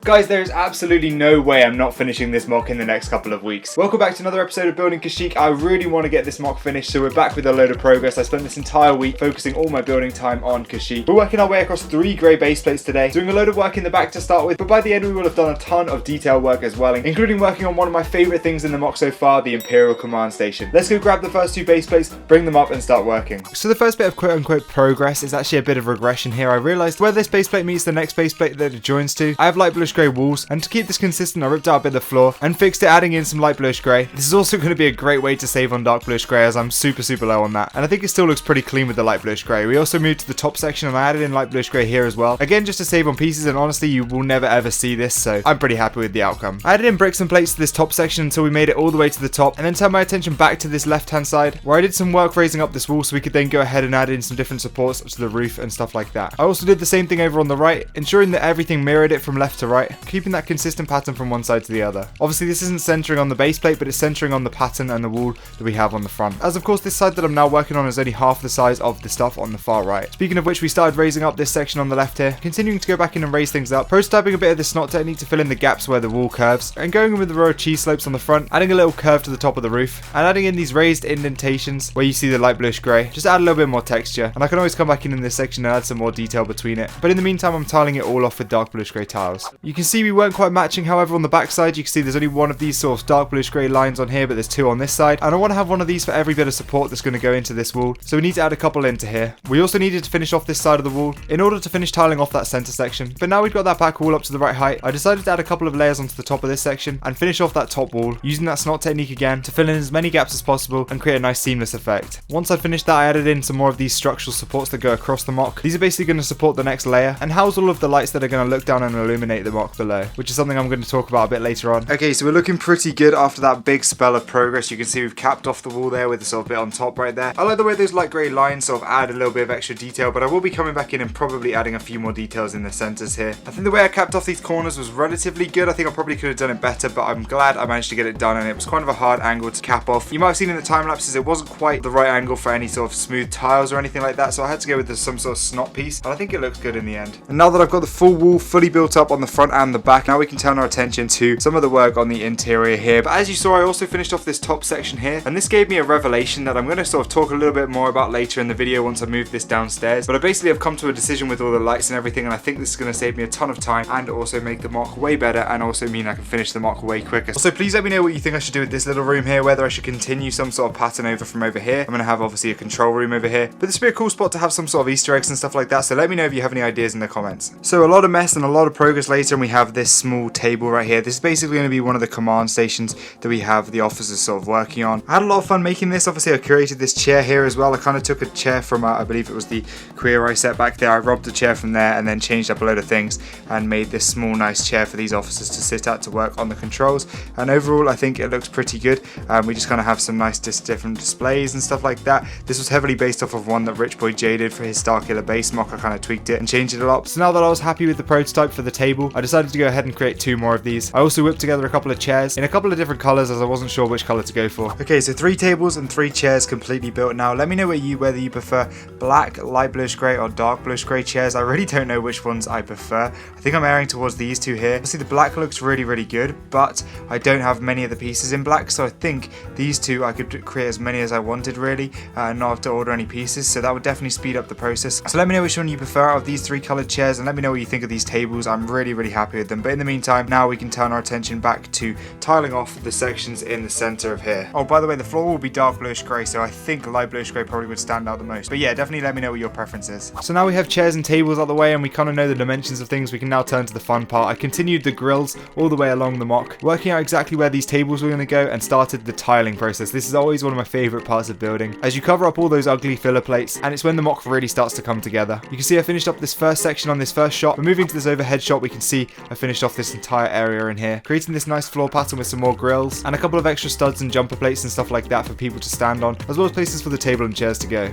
Guys, there is absolutely no way I'm not finishing this mock in the next couple of weeks. Welcome back to another episode of Building Kashyyyk. I really want to get this mock finished, so we're back with a load of progress. I spent this entire week focusing all my building time on Kashyyyk. We're working our way across 3 grey base plates today, doing a load of work in the back to start with, but by the end we will have done a ton of detail work as well, including working on one of my favourite things in the mock so far, the Imperial command station. Let's go grab the first 2 base plates, bring them up and start working. So the first bit of quote-unquote progress is actually a bit of regression here. I realised where this base plate meets the next base plate that it joins to, I have light bluish grey walls, and to keep this consistent I ripped out a bit of the floor and fixed it, adding in some light bluish grey. This is also going to be a great way to save on dark bluish grey, as I'm super low on that, and I think it still looks pretty clean with the light bluish grey. We also moved to the top section and I added in light bluish grey here as well, again just to save on pieces, and honestly you will never ever see this, so I'm pretty happy with the outcome. I added in bricks and plates to this top section until we made it all the way to the top, and then turned my attention back to this left hand side where I did some work raising up this wall so we could then go ahead and add in some different supports to the roof and stuff like that. I also did the same thing over on the right, ensuring that everything mirrored it from left to right, keeping that consistent pattern from one side to the other. Obviously this isn't centering on the base plate, but it's centering on the pattern and the wall that we have on the front, as of course this side that I'm now working on is only half the size of the stuff on the far right. Speaking of which, we started raising up this section on the left here, continuing to go back in and raise things up, prototyping a bit of the snot technique to fill in the gaps where the wall curves, and going in with the row of cheese slopes on the front, adding a little curve to the top of the roof, and adding in these raised indentations where you see the light bluish grey, just add a little bit more texture, and I can always come back in this section and add some more detail between it, but in the meantime I'm tiling it all off with dark bluish grey tiles. You can see we weren't quite matching, however on the back side you can see there's only one of these sort of dark bluish grey lines on here, but there's 2 on this side, and I want to have one of these for every bit of support that's going to go into this wall, so we need to add a couple into here. We also needed to finish off this side of the wall in order to finish tiling off that centre section, but now we've got that back wall up to the right height, I decided to add a couple of layers onto the top of this section and finish off that top wall, using that snot technique again to fill in as many gaps as possible and create a nice seamless effect. Once I'd finished that, I added in some more of these structural supports that go across the mock. These are basically going to support the next layer and house all of the lights that are going to look down and illuminate the mock below, which is something I'm going to talk about a bit later on. Okay, so we're looking pretty good after that big spell of progress. You can see we've capped off the wall there with a sort of bit on top right there. I like the way those light grey lines sort of add a little bit of extra detail, but I will be coming back in and probably adding a few more details in the centres here. I think the way I capped off these corners was relatively good. I think I probably could have done it better, but I'm glad I managed to get it done, and it was kind of a hard angle to cap off. You might have seen in the time lapses it wasn't quite the right angle for any sort of smooth tiles or anything like that, so I had to go with some sort of snot piece, and I think it looks good in the end. And now that I've got the full wall fully built up on the front and the back, now we can turn our attention to some of the work on the interior here. But as you saw, I also finished off this top section here, and this gave me a revelation that I'm going to sort of talk a little bit more about later in the video once I move this downstairs. But I basically have come to a decision with all the lights and everything, and I think this is going to save me a ton of time and also make the mock way better, and also mean I can finish the mock way quicker. So please let me know what you think I should do with this little room here, whether I should continue some sort of pattern over from over here. I'm going to have obviously a control room over here, but this would be a cool spot to have some sort of Easter eggs and stuff like that, so let me know if you have any ideas in the comments. So a lot of mess and a lot of progress later, and we have this small table right here. This is basically going to be one of the command stations that we have the officers sort of working on. I had a lot of fun making this. Obviously I created this chair here as well. I kind of took a chair from I believe it was the queer I set back there. I robbed a chair from there and then changed up a load of things and made this small nice chair for these officers to sit at to work on the controls, and overall I think it looks pretty good. We just kind of have some nice different displays and stuff like that. This was heavily based off of one that Rich Boy J did for his Starkiller base mock. I kind of tweaked it and changed it a lot. So now that I was happy with the prototype for the table, I decided to go ahead and create 2 more of these. I also whipped together a couple of chairs in a couple of different colours, as I wasn't sure which colour to go for. Okay, so 3 tables and 3 chairs completely built now. Let me know whether you prefer black, light bluish grey or dark bluish grey chairs. I really don't know which ones I prefer. I think I'm erring towards these 2 here. See, the black looks really good, but I don't have many of the pieces in black, so I think these 2 I could create as many as I wanted really, and not have to order any pieces, so that would definitely speed up the process. So let me know which one you prefer out of these 3 coloured chairs, and let me know what you think of these tables. I'm really happy with them, but in the meantime now we can turn our attention back to tiling off the sections in the centre of here. Oh, by the way, the floor will be dark bluish grey, so I think light bluish grey probably would stand out the most, but yeah, definitely let me know what your preference is. So now we have chairs and tables out the way and we kind of know the dimensions of things, we can now turn to the fun part. I continued the grills all the way along the mock, working out exactly where these tables were going to go, and started the tiling process. This is always one of my favourite parts of building, as you cover up all those ugly filler plates, and it's when the mock really starts to come together. You can see I finished up this first section on this first shot, but moving to this overhead shot we can see I finished off this entire area in here, creating this nice floor pattern with some more grills and a couple of extra studs and jumper plates and stuff like that for people to stand on, as well as places for the table and chairs to go.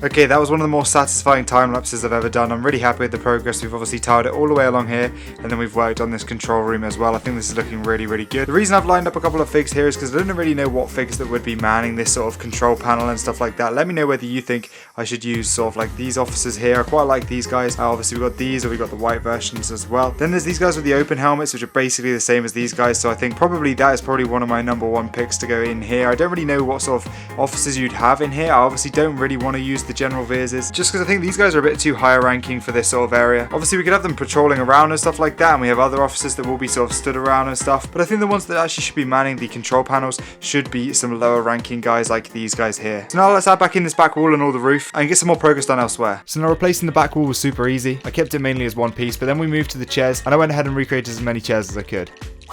Okay, that was one of the more satisfying time lapses I've ever done. I'm really happy with the progress. We've obviously tiled it all the way along here, and then we've worked on this control room as well. I think this is looking really, really good. The reason I've lined up a couple of figs here is because I don't really know what figs that would be manning this sort of control panel and stuff like that. Let me know whether you think I should use sort of like these officers here. I quite like these guys. Obviously we've got these, or we've got the white versions as well. Then there's these guys with the open helmets, which are basically the same as these guys, so I think probably that is probably one of my number one picks to go in here. I don't really know what sort of officers you'd have in here. I obviously don't really want to use the general Veers, just because I think these guys are a bit too higher ranking for this sort of area. Obviously we could have them patrolling around and stuff like that, and we have other officers that will be sort of stood around and stuff, but I think the ones that actually should be manning the control panels should be some lower ranking guys like these guys here. So now let's add back in this back wall and all the roof and get some more progress done elsewhere. So now replacing the back wall was super easy. I kept it mainly as one piece, but then we moved to the chairs and I went ahead and recreated as many chairs as I could.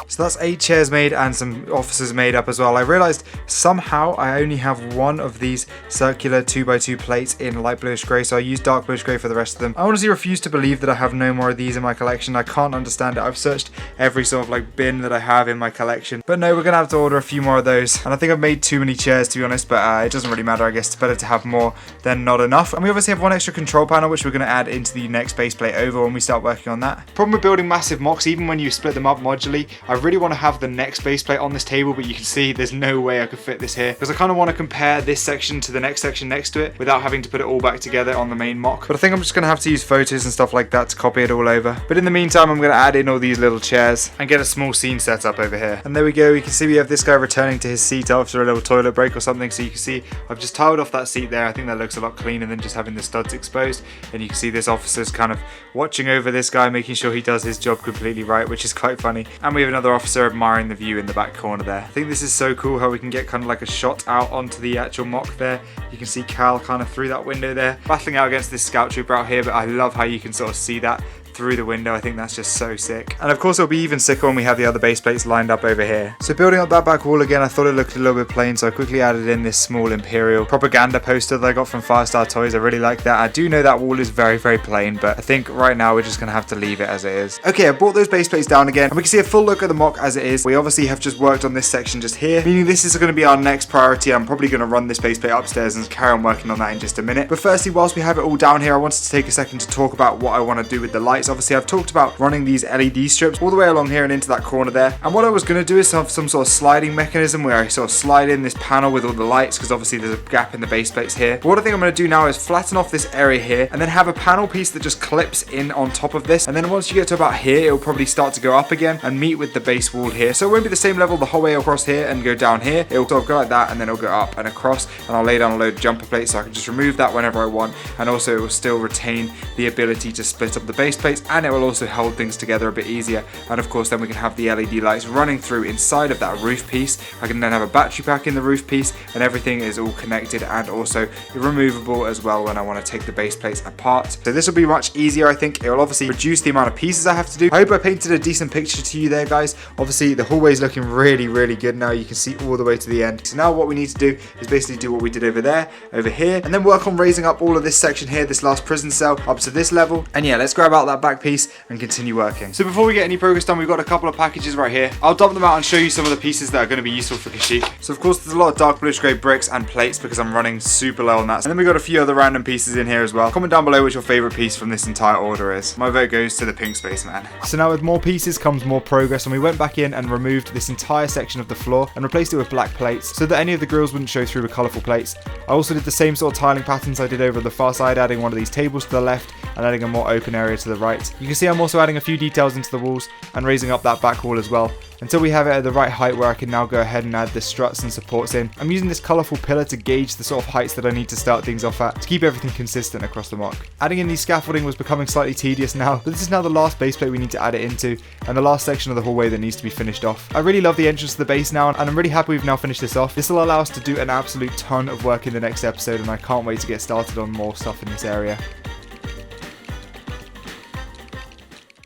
So that's 8 chairs made and some officers made up as well. I realised somehow I only have one of these circular 2x2 plates in light bluish grey, so I used dark bluish grey for the rest of them. I honestly refuse to believe that I have no more of these in my collection. I can't understand it. I've searched every sort of like bin that I have in my collection, but no, we're gonna have to order a few more of those. And I think I've made too many chairs, to be honest, but it doesn't really matter. I guess it's better to have more than not enough. And we obviously have one extra control panel which we're gonna add into the next base plate over when we start working on that. Problem with building massive mocks, even when you split them up modularly, I really want to have the next base plate on this table, but you can see there's no way I could fit this here because I kind of want to compare this section to the next section next to it without having to put it all back together on the main mock. But I think I'm just going to have to use photos and stuff like that to copy it all over. But in the meantime, I'm going to add in all these little chairs and get a small scene set up over here. And there we go. You can see we have this guy returning to his seat after a little toilet break or something. So you can see I've just tiled off that seat there. I think that looks a lot cleaner than just having the studs exposed. And you can see this officer's kind of watching over this guy, making sure he does his job completely right, which is quite funny. And we have another officer admiring the view in the back corner there. I think this is so cool how we can get kind of like a shot out onto the actual mock there. You can see Cal kind of through that window there, battling out against this scout trooper out here, but I love how you can sort of see that through the window. I think that's just so sick. And of course it'll be even sicker when we have the other base plates lined up over here. So building up that back wall again, I thought it looked a little bit plain, so I quickly added in this small Imperial propaganda poster that I got from Firestar Toys. I really like that. I do know that wall is very, very plain, but I think right now we're just gonna have to leave it as it is. Okay, I brought those base plates down again, and we can see a full look at the mock as it is. We obviously have just worked on this section just here, meaning this is gonna be our next priority. I'm probably gonna run this base plate upstairs and carry on working on that in just a minute. But firstly, whilst we have it all down here, I wanted to take a second to talk about what I want to do with the lights. Obviously, I've talked about running these LED strips all the way along here and into that corner there, and what I was going to do is have some sort of sliding mechanism where I sort of slide in this panel with all the lights, because obviously there's a gap in the base plates here. But what I think I'm going to do now is flatten off this area here and then have a panel piece that just clips in on top of this, and then once you get to about here it'll probably start to go up again and meet with the base wall here, so it won't be the same level the whole way across here and go down here. It'll sort of go like that, and then it'll go up and across, and I'll lay down a load of jumper plates so I can just remove that whenever I want, and also it will still retain the ability to split up the base plates, and it will also hold things together a bit easier. And of course then we can have the LED lights running through inside of that roof piece. I can then have a battery pack in the roof piece, and everything is all connected and also removable as well when I want to take the base plates apart. So this will be much easier. I think it will obviously reduce the amount of pieces I have to do. I hope I painted a decent picture to you there, guys. Obviously the hallway is looking really, really good now. You can see all the way to the end. So now what we need to do is basically do what we did over there, over here, and then work on raising up all of this section here, this last prison cell, up to this level. And yeah, let's grab out that back piece and continue working. So before we get any progress done, we've got a couple of packages right here. I'll dump them out and show you some of the pieces that are going to be useful for Kashyyyk. So of course there's a lot of dark bluish grey bricks and plates because I'm running super low on that. And then we got a few other random pieces in here as well. Comment down below what your favourite piece from this entire order is. My vote goes to the pink spaceman. So now with more pieces comes more progress, and we went back in and removed this entire section of the floor and replaced it with black plates so that any of the grills wouldn't show through with colourful plates. I also did the same sort of tiling patterns I did over the far side, adding one of these tables to the left and adding a more open area to the right. You can see I'm also adding a few details into the walls and raising up that back wall as well, until we have it at the right height where I can now go ahead and add the struts and supports in. I'm using this colourful pillar to gauge the sort of heights that I need to start things off at to keep everything consistent across the mock. Adding in these scaffolding was becoming slightly tedious now, but this is now the last base plate we need to add it into, and the last section of the hallway that needs to be finished off. I really love the entrance to the base now, and I'm really happy we've now finished this off. This will allow us to do an absolute ton of work in the next episode, and I can't wait to get started on more stuff in this area.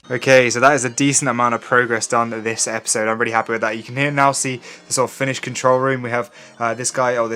Okay, so that is a decent amount of progress done this episode. I'm really happy with that. You can now see the sort of finished control room. We have this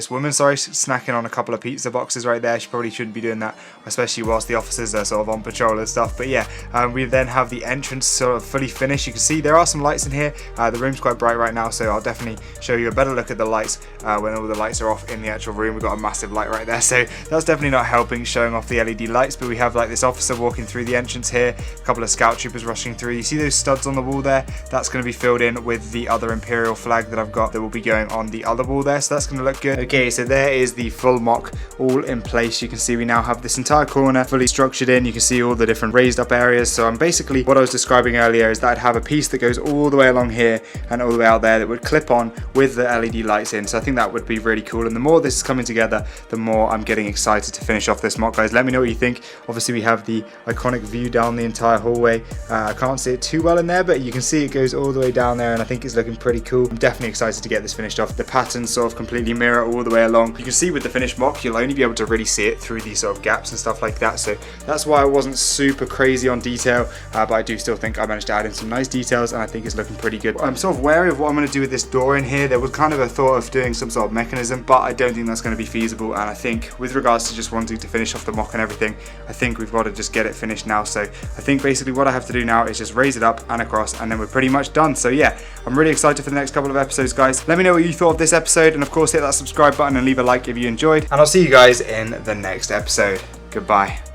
woman, snacking on a couple of pizza boxes right there. She probably shouldn't be doing that, especially whilst the officers are sort of on patrol and stuff. But yeah, we then have the entrance sort of fully finished. You can see there are some lights in here. The room's quite bright right now, so I'll definitely show you a better look at the lights when all the lights are off in the actual room. We've got a massive light right there, so that's definitely not helping showing off the LED lights. But we have like this officer walking through the entrance here, a couple of scout troopers rushing through. You see those studs on the wall there? That's going to be filled in with the other Imperial flag that I've got that will be going on the other wall there, so that's going to look good. Okay, so there is the full mock all in place. You can see we now have this entire corner fully structured in. You can see all the different raised up areas. So I'm basically, what I was describing earlier is that I'd have a piece that goes all the way along here and all the way out there that would clip on with the LED lights in. So I think that would be really cool, and the more this is coming together, the more I'm getting excited to finish off this mock, guys. Let me know what you think. Obviously we have the iconic view down the entire hallway. I can't see it too well in there, but you can see it goes all the way down there, and I think it's looking pretty cool. I'm definitely excited to get this finished off. The patterns sort of completely mirror all the way along. You can see with the finished mock, you'll only be able to really see it through these sort of gaps and stuff like that, so that's why I wasn't super crazy on detail, but I do still think I managed to add in some nice details, and I think it's looking pretty good. I'm sort of wary of what I'm going to do with this door in here. There was kind of a thought of doing some sort of mechanism, but I don't think that's going to be feasible, and I think with regards to just wanting to finish off the mock and everything, I think we've got to just get it finished now. So I think basically what I have to do now is just raise it up and across, and then we're pretty much done. So yeah, I'm really excited for the next couple of episodes, guys. Let me know what you thought of this episode, and of course hit that subscribe button and leave a like if you enjoyed, and I'll see you guys in the next episode. Goodbye.